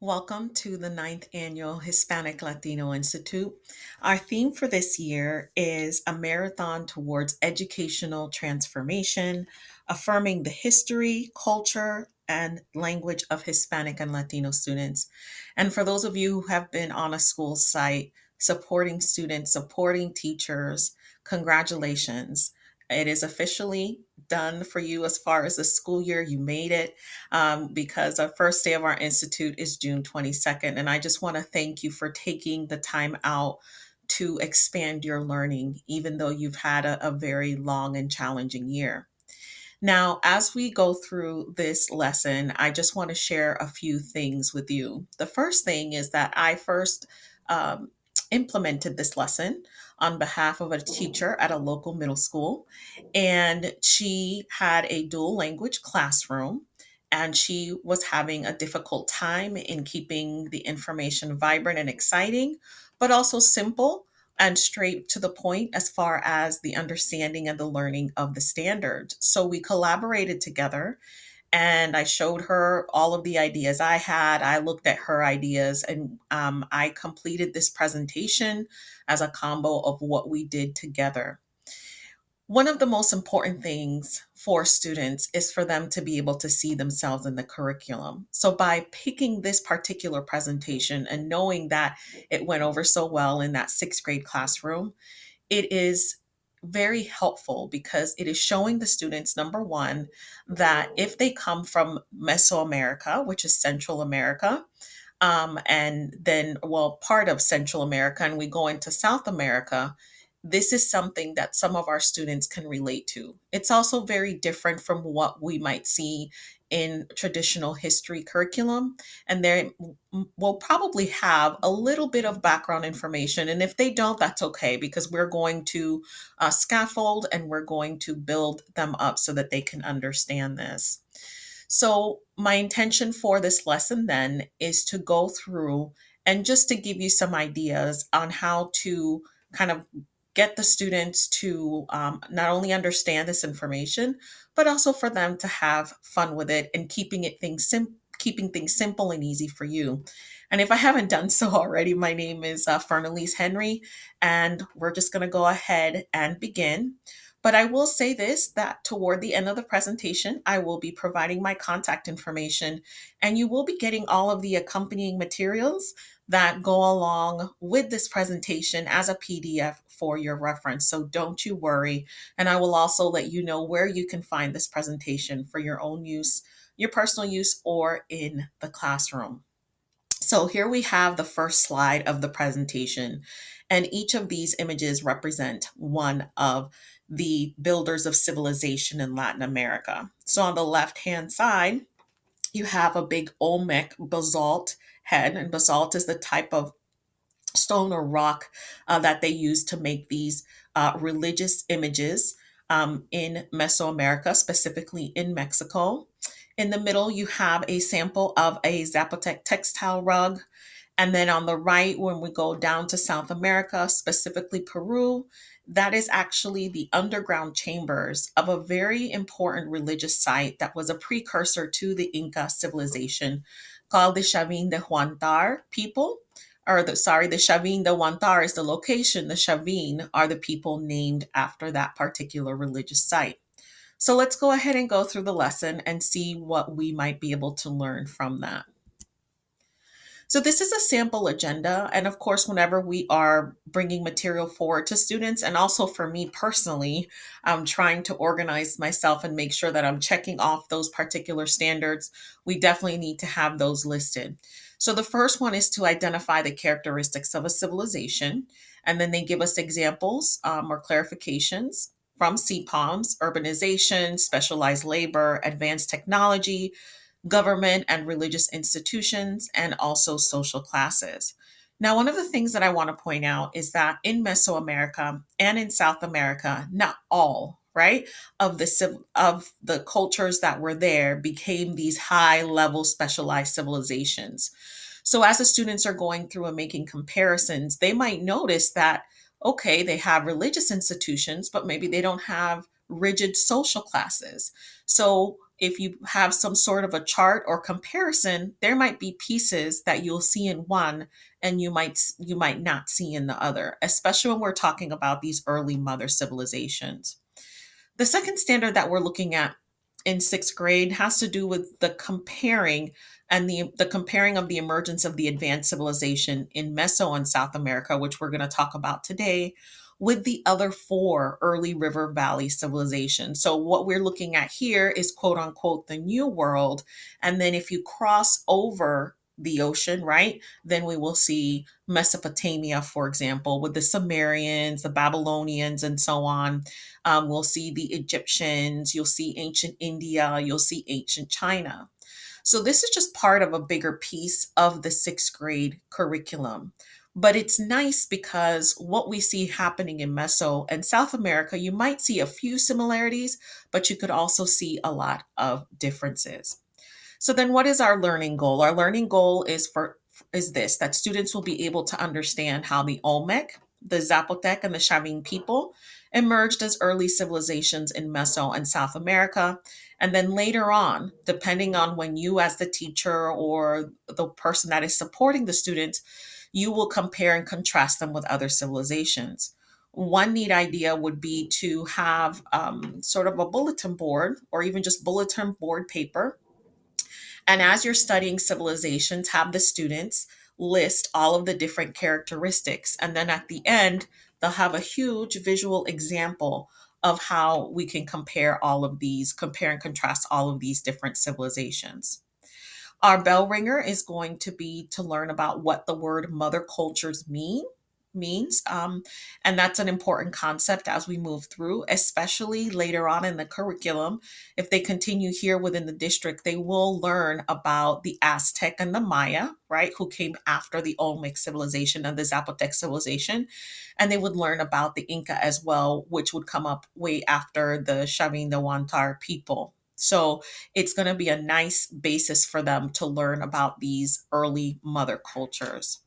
Welcome to the ninth annual Hispanic Latino Institute. Our theme for this year is a marathon towards educational transformation, affirming the history, culture, and language of Hispanic and Latino students. And for those of you who have been on a school site supporting students, supporting teachers, congratulations. It is officially done for you as far as the school year. You made it because our first day of our institute is June 22nd. And I just want to thank you for taking the time out to expand your learning, even though you've had a very long and challenging year. Now, as we go through this lesson, I just want to share a few things with you. The first thing is that I first um, implemented this lesson on behalf of a teacher at a local middle school, and she had a dual language classroom. And she was having a difficult time in keeping the information vibrant and exciting, but also simple and straight to the point as far as the understanding and the learning of the standard. So we collaborated together and I showed her all of the ideas I had. I looked at her ideas and I completed this presentation as a combo of what we did together. One of the most important things for students is for them to be able to see themselves in the curriculum. So, by picking this particular presentation and knowing that it went over so well in that sixth grade classroom, it is very helpful because it is showing the students, number one, that if they come from Mesoamerica, which is Central America, and then, well, part of Central America, and we go into South America, this is something that some of our students can relate to. It's also very different from what we might see in traditional history curriculum. And they will probably have a little bit of background information. And if they don't, that's okay because we're going to scaffold and we're going to build them up so that they can understand this. So, my intention for this lesson then is to go through and just to give you some ideas on how to kind of get the students to not only understand this information, but also for them to have fun with it and keeping things simple and easy for you. And if I haven't done so already, my name is Fernelise Henry, and we're just going to go ahead and begin. But I will say this that toward the end of the presentation, I will be providing my contact information, and you will be getting all of the accompanying materials that go along with this presentation as a PDF for your reference. So don't you worry. And I will also let you know where you can find this presentation for your own use, your personal use, or in the classroom. So here we have the first slide of the presentation, and each of these images represent one of the builders of civilization in Latin America. So on the left-hand side, you have a big Olmec basalt head, and basalt is the type of stone or rock that they use to make these religious images in Mesoamerica, specifically in Mexico. In the middle, you have a sample of a Zapotec textile rug. And then on the right, when we go down to South America, specifically Peru, that is actually the underground chambers of a very important religious site that was a precursor to the Inca civilization called the Chavin de Huantar people. The Chavin de Huantar is the location. The Chavin are the people named after that particular religious site. So let's go ahead and go through the lesson and see what we might be able to learn from that. So this is a sample agenda. And of course, whenever we are bringing material forward to students, and also for me personally, I'm trying to organize myself and make sure that I'm checking off those particular standards. We definitely need to have those listed. So the first one is to identify the characteristics of a civilization. And then they give us examples or clarifications from CPOMs, urbanization, specialized labor, advanced technology, government and religious institutions, and also social classes. Now, one of the things that I want to point out is that in Mesoamerica and in South America, not all, right, of the cultures that were there became these high level specialized civilizations. So as the students are going through and making comparisons, they might notice that okay, they have religious institutions, but maybe they don't have rigid social classes. So if you have some sort of a chart or comparison, there might be pieces that you'll see in one and you might not see in the other, especially when we're talking about these early mother civilizations. The second standard that we're looking at in sixth grade has to do with the comparing and the comparing of the emergence of the advanced civilization in Meso and South America, which we're going to talk about today, with the other four early river valley civilizations. So, what we're looking at here is quote unquote the New World. And then if you cross over the ocean, right, then we will see Mesopotamia, for example, with the Sumerians, the Babylonians, and so on. We'll see the Egyptians, you'll see ancient India, you'll see ancient China. So, this is just part of a bigger piece of the sixth grade curriculum. But it's nice because what we see happening in Meso and South America, you might see a few similarities, but you could also see a lot of differences. So then what is our learning goal? Our learning goal is this, that students will be able to understand how the Olmec, the Zapotec, and the Chavin people emerged as early civilizations in Meso and South America. And then later on, depending on when you as the teacher or the person that is supporting the students, you will compare and contrast them with other civilizations. One neat idea would be to have sort of a bulletin board or even just bulletin board paper, and as you're studying civilizations, have the students list all of the different characteristics. And then at the end, they'll have a huge visual example of how we can compare and contrast all of these different civilizations. Our bell ringer is going to be to learn about what the word mother cultures means, and that's an important concept as we move through, especially later on in the curriculum. If they continue here within the district, they will learn about the Aztec and the Maya, right, who came after the Olmec civilization and the Zapotec civilization, and they would learn about the Inca as well, which would come up way after the Chavin de Huantar people. So it's going to be a nice basis for them to learn about these early mother cultures.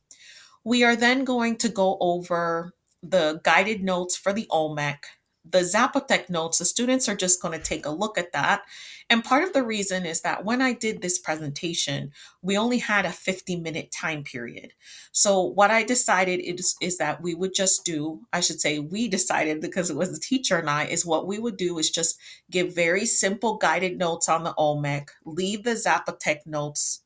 We are then going to go over the guided notes for the Olmec. The Zapotec notes, the students are just going to take a look at that. And part of the reason is that when I did this presentation, we only had a 50-minute time period. So what I decided is that we would just do, I should say we decided because it was the teacher and I, is what we would do is just give very simple guided notes on the Olmec, leave the Zapotec notes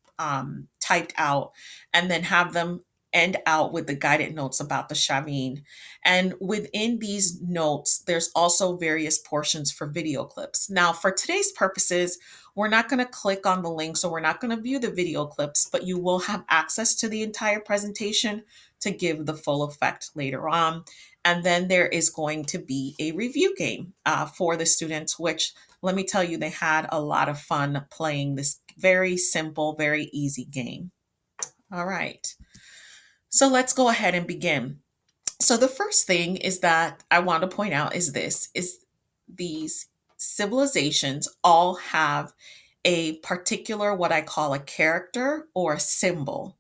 typed out, and then have them end out with the guided notes about the Chavin. And within these notes, there's also various portions for video clips. Now, for today's purposes, we're not going to click on the link, so we're not going to view the video clips, but you will have access to the entire presentation to give the full effect later on. And then there is going to be a review game for the students, which let me tell you, they had a lot of fun playing this very simple, very easy game. All right. So let's go ahead and begin. So the first thing is that I want to point out is these civilizations all have a particular what I call a character or a symbol.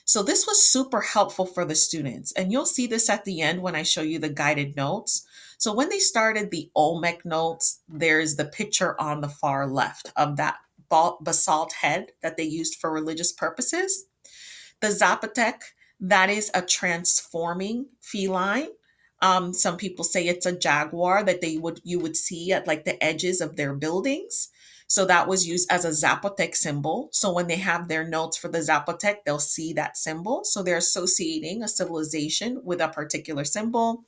So this was super helpful for the students. And you'll see this at the end when I show you the guided notes. So when they started the Olmec notes, there's the picture on the far left of that basalt head that they used for religious purposes. The Zapotec, that is a transforming feline. Some people say it's a jaguar that you would see at like the edges of their buildings. So that was used as a Zapotec symbol. So when they have their notes for the Zapotec, they'll see that symbol. So they're associating a civilization with a particular symbol.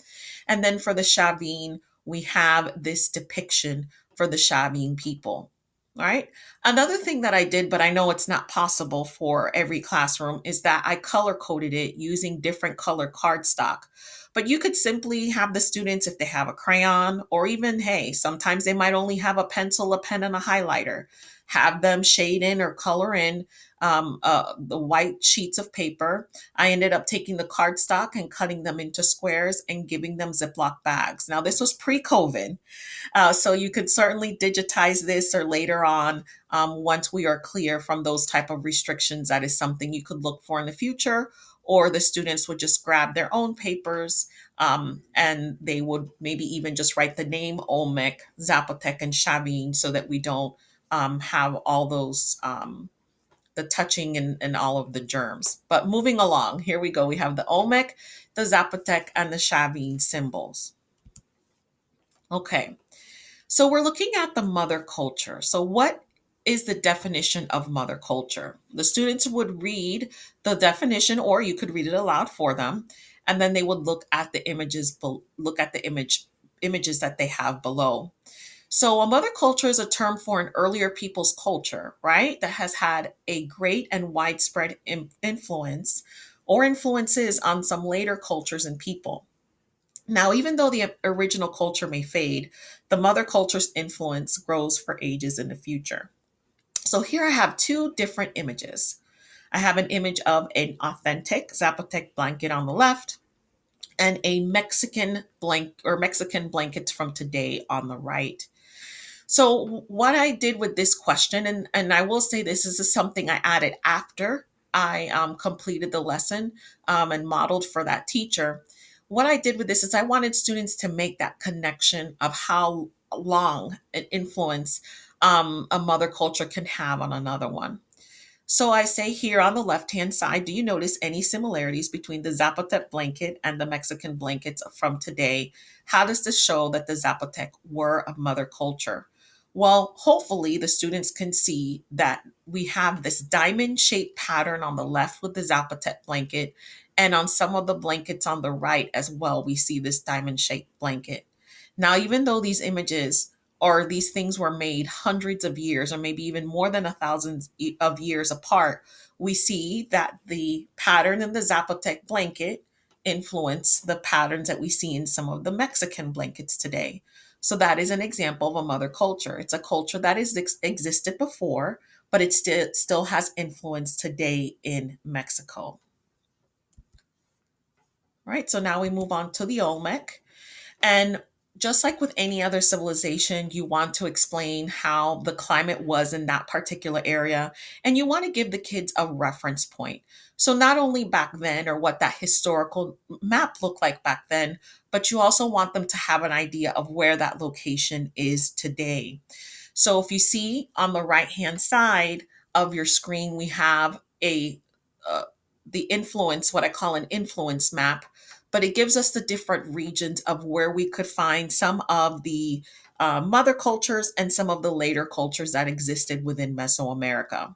And then for the Chavin, we have this depiction for the Chavin people. All right. Another thing that I did, but I know it's not possible for every classroom, is that I color coded it using different color cardstock. But you could simply have the students, if they have a crayon, or even, hey, sometimes they might only have a pencil, a pen, and a highlighter, have them shade in or color in the white sheets of paper. I ended up taking the cardstock and cutting them into squares and giving them Ziploc bags. Now, this was pre-COVID. So you could certainly digitize this or later on, once we are clear from those type of restrictions, that is something you could look for in the future. or the students would just grab their own papers, and they would maybe even just write the name Olmec, Zapotec, and Chavin so that we don't have all those the touching and all of the germs. But moving along, here we go. We have the Olmec, the Zapotec, and the Chavin symbols. Okay, so we're looking at the mother culture. So what is the definition of mother culture? The students would read the definition, or you could read it aloud for them, and then they would look at the look at the images that they have below. So, a mother culture is a term for an earlier people's culture, right? That has had a great and widespread influence or influences on some later cultures and people. Now, even though the original culture may fade, the mother culture's influence grows for ages in the future. So, here I have two different images. I have an image of an authentic Zapotec blanket on the left and a Mexican blanket from today on the right. So what I did with this question, and I will say this is something I added after I completed the lesson and modeled for that teacher. What I did with this is I wanted students to make that connection of how long an influence a mother culture can have on another one. So I say here on the left-hand side, do you notice any similarities between the Zapotec blanket and the Mexican blankets from today? How does this show that the Zapotec were a mother culture? Well, hopefully the students can see that we have this diamond-shaped pattern on the left with the Zapotec blanket, and on some of the blankets on the right as well, we see this diamond-shaped blanket. Now, even though these images or these things were made hundreds of years or maybe even more than 1,000 of years apart, we see that the pattern in the Zapotec blanket influence the patterns that we see in some of the Mexican blankets today. So that is an example of a mother culture. It's a culture that has existed before, but it still has influence today in Mexico. All right, so now we move on to the Olmec. And just like with any other civilization, you want to explain how the climate was in that particular area, and you want to give the kids a reference point. So, not only back then or what that historical map looked like back then, but you also want them to have an idea of where that location is today. So, if you see on the right hand side of your screen, we have uh, the influence, what I call an influence map, but it gives us the different regions of where we could find some of the mother cultures and some of the later cultures that existed within Mesoamerica.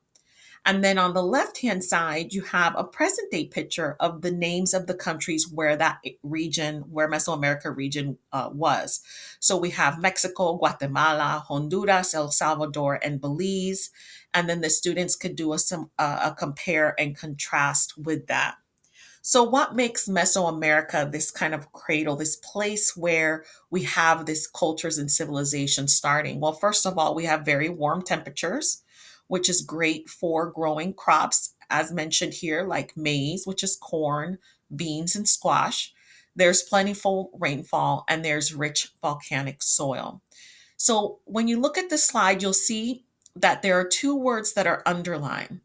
And then on the left hand side, you have a present day picture of the names of the countries where that region, where Mesoamerica region was. So we have Mexico, Guatemala, Honduras, El Salvador, and Belize. And then the students could do a compare and contrast with that. So, what makes Mesoamerica this kind of cradle, this place where we have this cultures and civilization starting? Well, first of all, we have very warm temperatures, which is great for growing crops, as mentioned here, like maize, which is corn, beans, and squash. There's plentiful rainfall and there's rich volcanic soil. So, when you look at this slide, you'll see that there are two words that are underlined.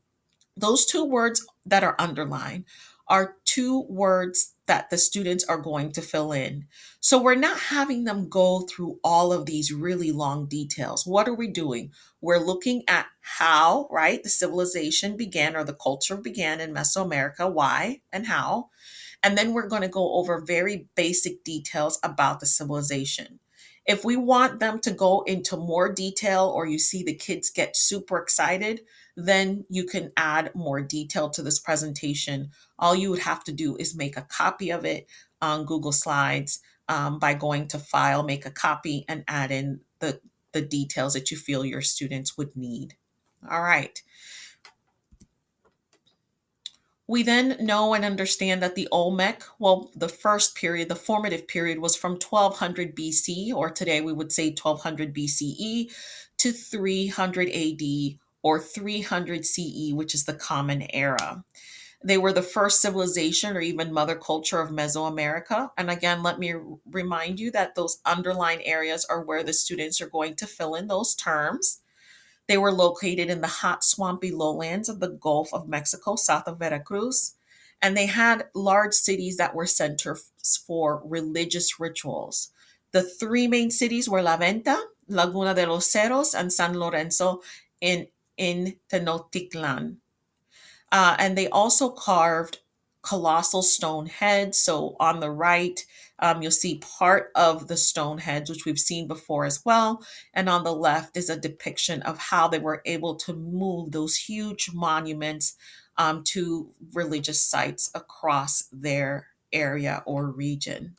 Those two words that are underlined are two words that the students are going to fill in. So we're not having them go through all of these really long details. What are we doing? We're looking at how, right, the civilization began or the culture began in Mesoamerica, why and how. And then we're going to go over very basic details about the civilization. If we want them to go into more detail or you see the kids get super excited, then you can add more detail to this presentation. All you would have to do is make a copy of it on Google Slides by going to File, make a copy, and add in the details that you feel your students would need. All right. We then know and understand that the Olmec, well, the first period, the formative period, was from 1200 BC, or today we would say 1200 BCE, to 300 AD, or 300 CE, which is the Common Era. They were the first civilization or even mother culture of Mesoamerica. And again, let me remind you that those underlying areas are where the students are going to fill in those terms. They were located in the hot, swampy lowlands of the Gulf of Mexico, south of Veracruz. And they had large cities that were centers for religious rituals. The three main cities were La Venta, Laguna de los Cerros, and San Lorenzo in, in Tenochtitlan. And they also carved colossal stone heads. So on the right, you'll see part of the stone heads, which we've seen before as well. And on the left is a depiction of how they were able to move those huge monuments to religious sites across their area or region.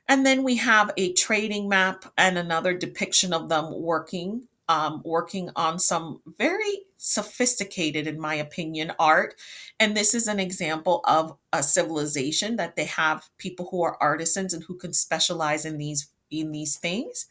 And then we have a trading map and another depiction of them working on some very sophisticated, in my opinion, art. And this is an example of a civilization that they have people who are artisans and who can specialize in these things.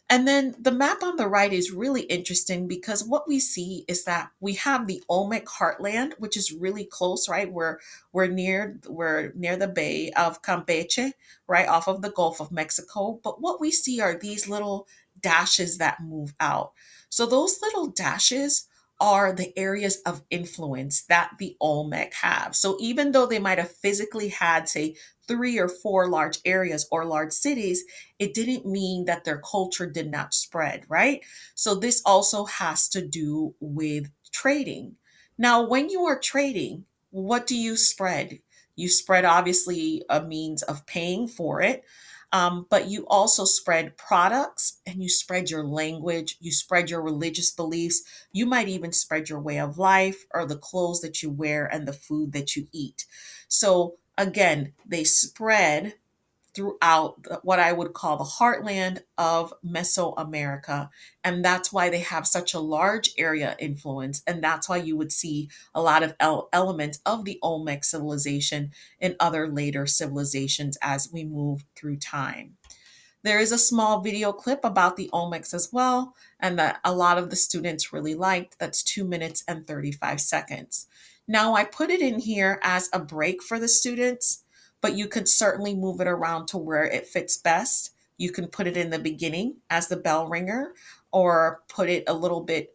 And then the map on the right is really interesting because what we see is that we have the Olmec heartland, which is really close, right? We're near the Bay of Campeche, right off of the Gulf of Mexico. But what we see are these little dashes that move out. So those little dashes are the areas of influence that the Olmec have. So even though they might have physically had, say, three or four large areas or large cities, it didn't mean that their culture did not spread, right? So this also has to do with trading. Now, when you are trading, what do you spread? You spread obviously a means of paying for it, but you also spread products and you spread your language, you spread your religious beliefs, you might even spread your way of life or the clothes that you wear and the food that you eat. So again, they spread throughout what I would call the heartland of Mesoamerica. And that's why they have such a large area influence. And that's why you would see a lot of elements of the Olmec civilization in other later civilizations as we move through time. There is a small video clip about the Olmecs as well, and that a lot of the students really liked. That's 2 minutes and 35 seconds. Now, I put it in here as a break for the students, but you could certainly move it around to where it fits best. You can put it in the beginning as the bell ringer, or put it a little bit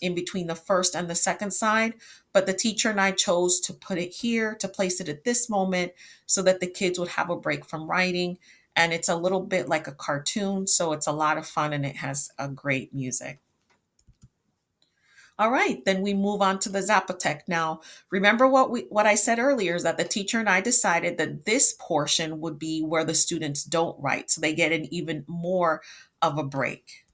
in between the first and the second side. But the teacher and I chose to put it here, to place it at this moment, so that the kids would have a break from writing, and it's a little bit like a cartoon, so it's a lot of fun and it has a great music. All right, then we move on to the Zapotec. Now, remember what I said earlier is that the teacher and I decided that this portion would be where the students don't write, so they get an even more of a break.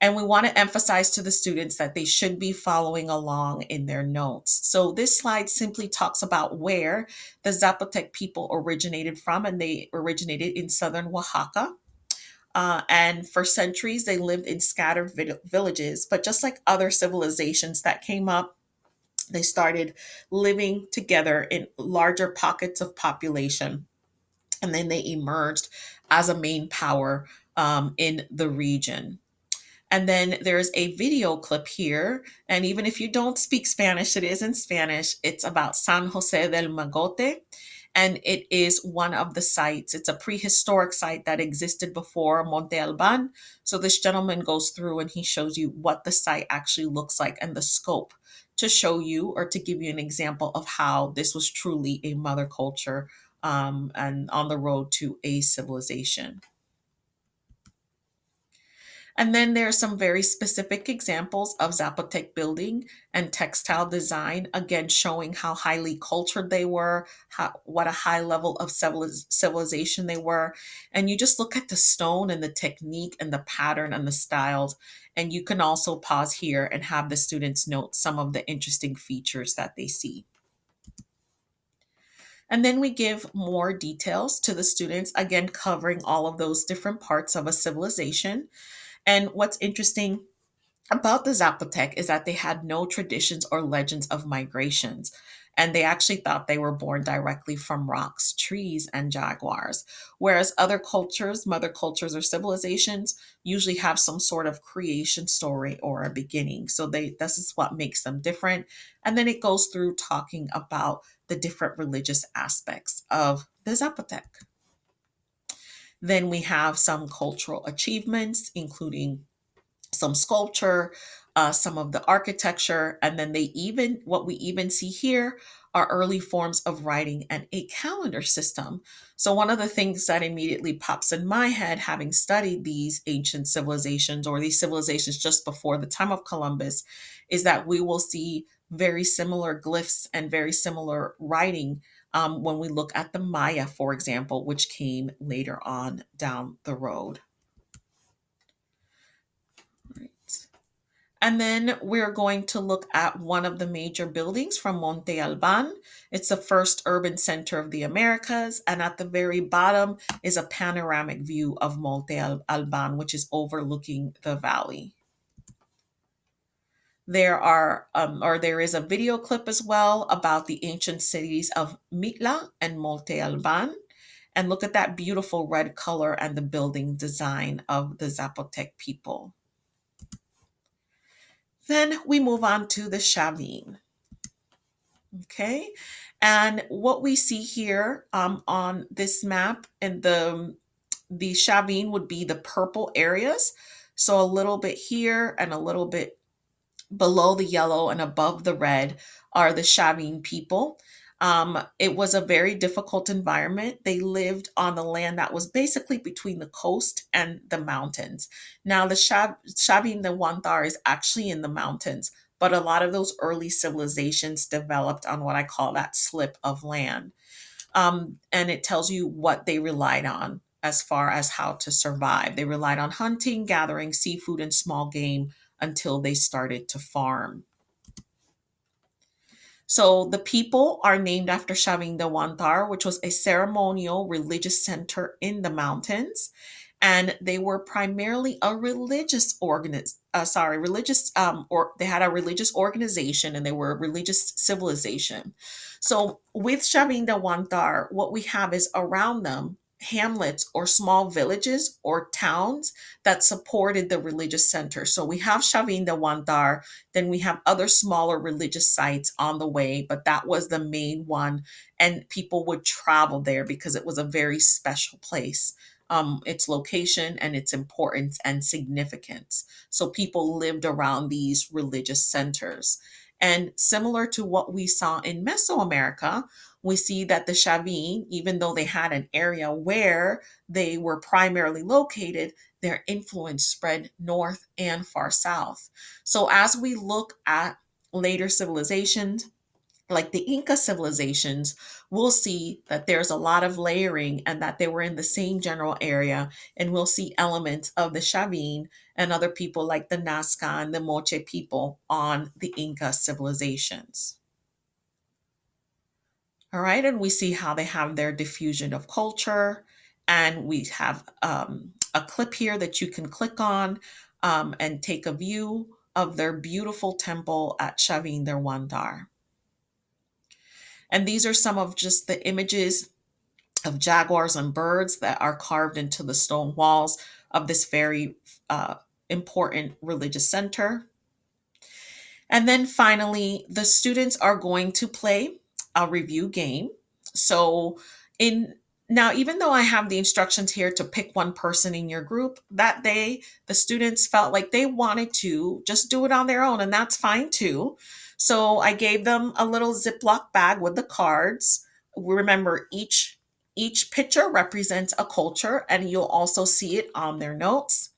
And we want to emphasize to the students that they should be following along in their notes. So this slide simply talks about where the Zapotec people originated from, and they originated in southern Oaxaca. And for centuries, they lived in scattered villages. But just like other civilizations that came up, they started living together in larger pockets of population. And then they emerged as a main power in the region. And then there's a video clip here. And even if you don't speak Spanish, it is in Spanish. It's about San Jose del Magote. And it is one of the sites. It's a prehistoric site that existed before Monte Alban. So this gentleman goes through and he shows you what the site actually looks like and the scope, to show you or to give you an example of how this was truly a mother culture, and on the road to a civilization. And then there are some very specific examples of Zapotec building and textile design, again, showing how highly cultured they were, what a high level of civilization they were. And you just look at the stone and the technique and the pattern and the styles. And you can also pause here and have the students note some of the interesting features that they see. And then we give more details to the students, again, covering all of those different parts of a civilization. And what's interesting about the Zapotec is that they had no traditions or legends of migrations. And they actually thought they were born directly from rocks, trees, and jaguars. Whereas other cultures, mother cultures, or civilizations usually have some sort of creation story or a beginning. So this is what makes them different. And then it goes through talking about the different religious aspects of the Zapotec. Then we have some cultural achievements, including some sculpture, some of the architecture, and then what we even see here are early forms of writing and a calendar system. So one of the things that immediately pops in my head, having studied these ancient civilizations or these civilizations just before the time of Columbus, is that we will see very similar glyphs and very similar writing when we look at the Maya, for example, which came later on down the road. Right. And then we're going to look at one of the major buildings from Monte Alban. It's the first urban center of the Americas. And at the very bottom is a panoramic view of Alban, which is overlooking the valley. There is a video clip as well about the ancient cities of Mitla and Monte Alban. And look at that beautiful red color and the building design of the Zapotec people. Then we move on to the Chavin. Okay. And what we see here on this map and the Chavin would be the purple areas. So a little bit here and a little bit below the yellow and above the red are the Chavin people. It was a very difficult environment. They lived on the land that was basically between the coast and the mountains. Now, the Chavin de Huantar is actually in the mountains, but a lot of those early civilizations developed on what I call that slip of land. And it tells you what they relied on as far as how to survive. They relied on hunting, gathering seafood and small game until they started to farm. So the people are named after Chavin de Huantar, which was a ceremonial religious center in the mountains. And they were primarily a religious or they had a religious organization and they were a religious civilization. So with Chavin de Huantar, what we have is around them hamlets or small villages or towns that supported the religious center. So we have Chavin de Huantar, then we have other smaller religious sites on the way, but that was the main one. And people would travel there because it was a very special place. Its location and its importance and significance. So people lived around these religious centers. And similar to what we saw in Mesoamerica, we see that the Chavin, even though they had an area where they were primarily located, their influence spread north and far south. So as we look at later civilizations, like the Inca civilizations, we'll see that there's a lot of layering and that they were in the same general area. And we'll see elements of the Chavin and other people like the Nazca and the Moche people on the Inca civilizations. All right, and we see how they have their diffusion of culture. And we have a clip here that you can click on and take a view of their beautiful temple at Chavin de Huantar. And these are some of just the images of jaguars and birds that are carved into the stone walls of this very important religious center. And then finally, the students are going to play a review game. So in now, even though I have the instructions here to pick one person in your group, that day the students felt like they wanted to just do it on their own, and that's fine too. So I gave them a little Ziploc bag with the cards. Remember, each picture represents a culture, and you'll also see it on their notes.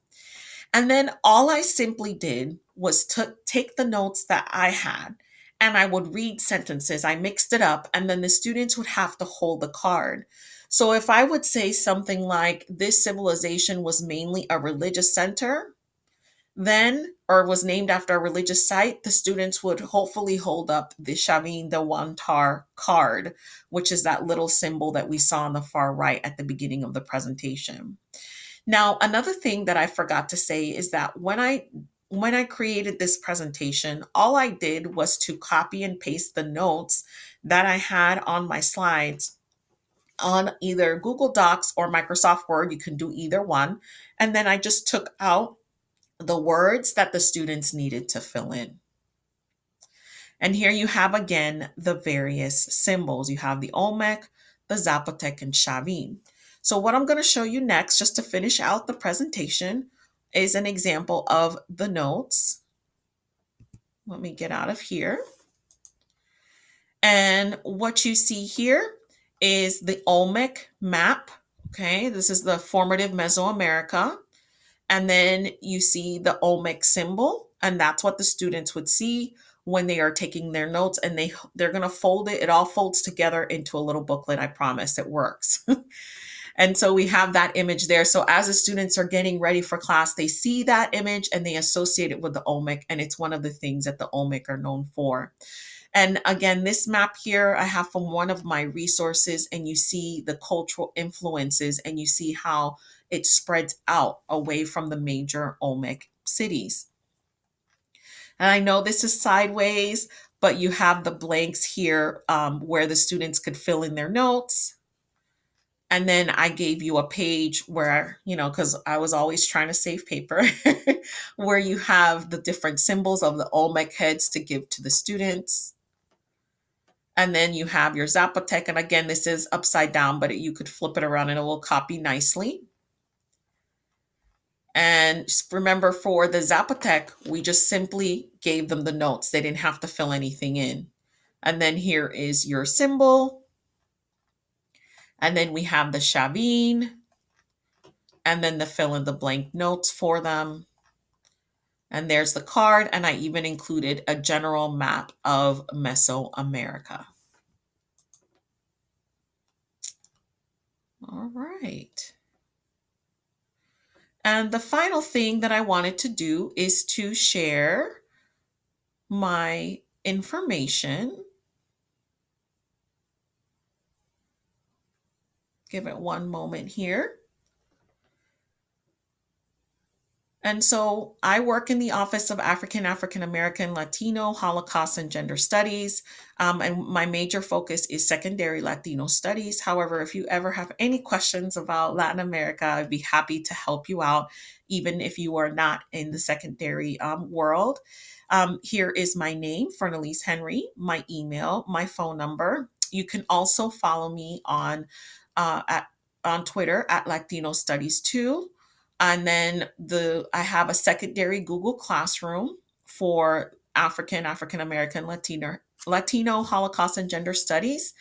And then all I simply did was to take the notes that I had and I would read sentences. I mixed it up, and then the students would have to hold the card. So if I would say something like, this civilization was mainly a religious center, then, or was named after a religious site, the students would hopefully hold up the Chavin de Huantar card, which is that little symbol that we saw on the far right at the beginning of the presentation. Now, another thing that I forgot to say is that when I created this presentation, all I did was to copy and paste the notes that I had on my slides on either Google Docs or Microsoft Word. You can do either one. And then I just took out the words that the students needed to fill in. And here you have again the various symbols. You have the Olmec, the Zapotec, and Chavin. So what I'm going to show you next, just to finish out the presentation, is an example of the notes. Let me get out of here. And what you see here is the Olmec map. Okay, this is the formative Mesoamerica. And then you see the Olmec symbol, and that's what the students would see when they are taking their notes, and they're going to fold it. It all folds together into a little booklet. I promise it works. And so we have that image there. So as the students are getting ready for class, they see that image and they associate it with the Olmec, and it's one of the things that the Olmec are known for. And again, this map here I have from one of my resources, and you see the cultural influences and you see how it spreads out away from the major Olmec cities. And I know this is sideways, but you have the blanks here where the students could fill in their notes. And then I gave you a page where, because I was always trying to save paper, where you have the different symbols of the Olmec heads to give to the students. And then you have your Zapotec. And again, this is upside down, but you could flip it around and it will copy nicely. And remember, for the Zapotec, we just simply gave them the notes. They didn't have to fill anything in. And then here is your symbol. And then we have the Chavin. And then the fill in the blank notes for them. And there's the card. And I even included a general map of Mesoamerica. All right. And the final thing that I wanted to do is to share my information. Give it one moment here. And so I work in the Office of African American, Latino, Holocaust, and Gender Studies. And my major focus is secondary Latino studies. However, if you ever have any questions about Latin America, I'd be happy to help you out, even if you are not in the secondary world. Here is my name, Fernelise Henry, my email, my phone number. You can also follow me on Twitter at Latino Studies 2. And then I have a secondary Google Classroom for African American, Latino, Holocaust, and Gender Studies.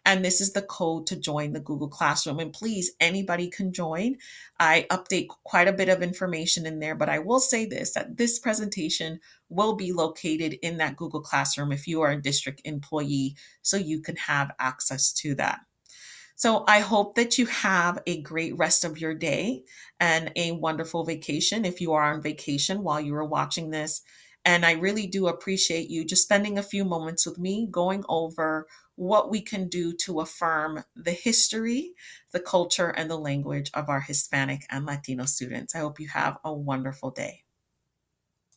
And this is the code to join the Google Classroom. And please, anybody can join. I update quite a bit of information in there, but I will say this, that this presentation will be located in that Google Classroom if you are a district employee, so you can have access to that. So I hope that you have a great rest of your day and a wonderful vacation if you are on vacation while you are watching this. And I really do appreciate you just spending a few moments with me going over what we can do to affirm the history, the culture, and the language of our Hispanic and Latino students. I hope you have a wonderful day.